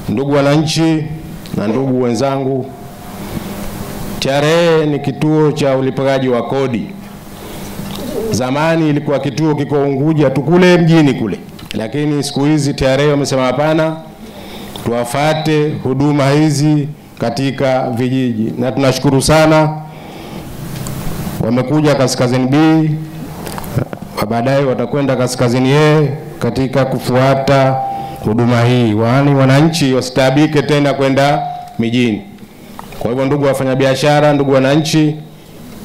Ndugu wananchi na ndugu wenzangu, TRA ni kituo cha ulipaji wa kodi. Zamani ilikuwa kituo kiko Unguja tu kule mjini kule, lakini siku hizi TRA wamesema hapana, tuwafate huduma hizi katika vijiji, na tunashukuru sana. Wamekuja Kaskazini B, baadaye watakwenda Kaskazini A katika kufuata huduma hii, wananchi wasitabike tena kwenda mijini. Kwa hivyo ndugu wafanyabiashara, ndugu wananchi,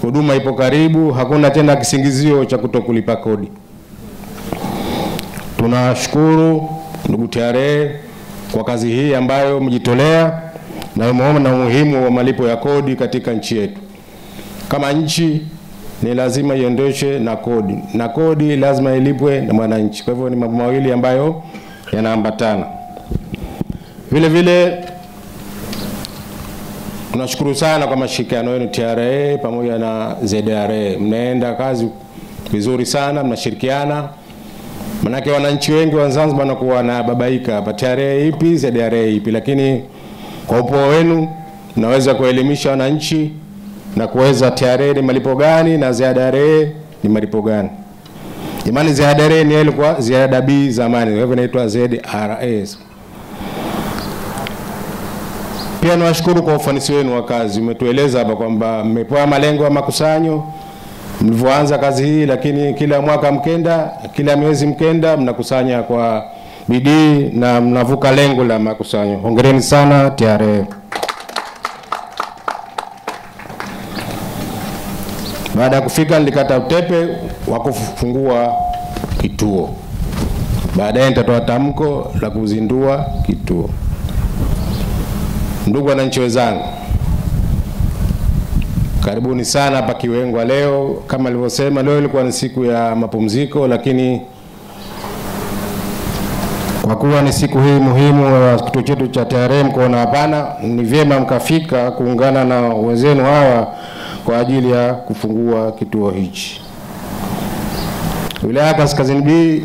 huduma ipo karibu, hakuna tena kisingizio cha kutokulipa kodi. Tunashukuru ndugu TRA kwa kazi hii ambayo mjitolea na umeona umuhimu wa malipo ya kodi katika nchi yetu. Kama nchi ni lazima iendeshe na kodi, na kodi lazima ilipwe na mwananchi. Kwa hivyo ni mambo mawili ambayo yanaambatana. Vile vile tunashukuru sana kwa mashirikiano yenu TRA pamoja na ZDRA. Mnaenda kazi vizuri sana, mnashirikiana. Manake wananchi wengi wa Zanzibar wanakuwa na babaika hapa, TRA ipi, ZDRA ipi, lakini kwa upeo wenu mnaweza kuelimisha wananchi na kuweza TRA ni malipo gani na ZDRA ni malipo gani. Imani ZDRA ni ilikuwa ziada B zamani, hivyo inaitwa ZRA. Pia nawashukuru kwa ufanisi wenu wa kazi. Umetueleza hapa kwamba mmepewa malengo ya makusanyo mlivyoanza kazi hii, lakini kila mwaka mkenda, kila mwezi mkenda, mnakusanya kwa bidii na mnavuka lengo la makusanyo. Hongereni sana TRA. Baada ya kufika nilikata utepe wa kufungua kituo. Baadaye nitatoa tamko la kuzindua kituo. Ndugu wananchi wenzangu, karibuni sana hapa Kiwengwa leo. Kama nilivyosema, leo ilikuwa ni siku ya mapumziko, lakini kwa kuwa ni siku hii muhimu ya kituo chetu cha TRA, mkoona hapana, ni vyema mkafika kuungana na wenzenu hawa kwa ajili ya kufungua kituo hichi. Wilaya Kaskazini B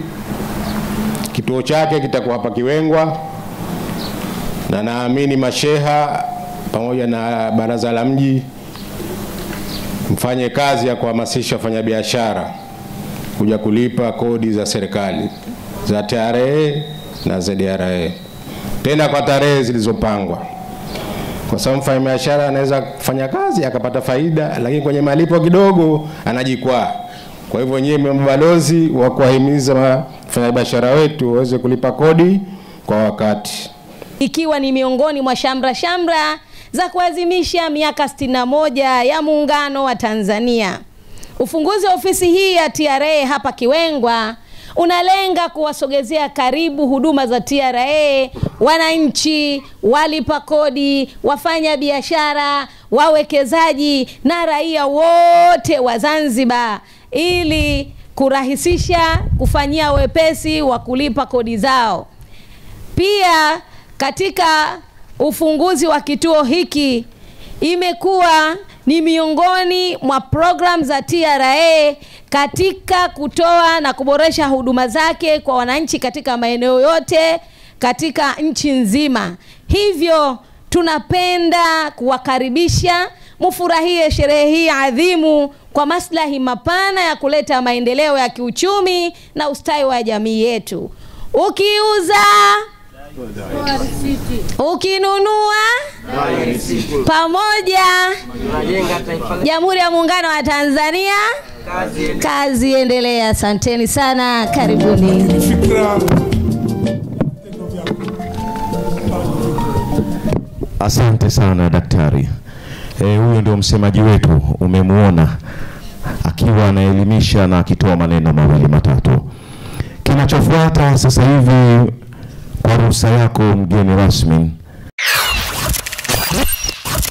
kituo chake kitakuwa hapa Kiwengwa, na naamini masheha pamoja na baraza la mji mfanye kazi ya kuhamasisha wafanyabiashara kuja kulipa kodi za serikali za TRA na ZDRA, tena kwa tarehe zilizopangwa. Kwa sababu mfanyabiashara anaweza kufanya kazi akapata faida, lakini kwenye malipo kidogo anajikwaa. Kwa hivyo nyinyi mabalozi wa kuwahimiza wafanyabiashara wetu waweze kulipa kodi kwa wakati. Ikiwa ni miongoni mwa shamra za kuadhimisha miaka 61 ya muungano wa Tanzania. Ufunguzi wa ofisi hii ya TRA hapa Kiwengwa unalenga kuwasogezea karibu huduma za TRA wananchi, walipa kodi, wafanya biashara, wawekezaji na raia wote wa Zanzibar, ili kurahisisha kufanyia wepesi wa kulipa kodi zao. Pia katika ufunguzi wa kituo hiki imekuwa ni miongoni mwa program za TRA katika kutoa na kuboresha huduma zake kwa wananchi katika maeneo yote katika nchi nzima. Hivyo tunapenda kuwakaribisha mufurahie sherehe hii adhimu kwa maslahi mapana ya kuleta maendeleo ya kiuchumi na ustawi wa jamii yetu. Ukiuza, ukinunua, pamoja Jamhuri ya Muungano wa Tanzania, kazi endelea. Asanteni sana, karibuni. Asante sana daktari. Huyo ndio msemaji wetu, umemuona akiwa anaelimisha na akitoa maneno mawili matatu. Kinachofuata sasa hivi, kwa ruhusa yako mgeni rasmi,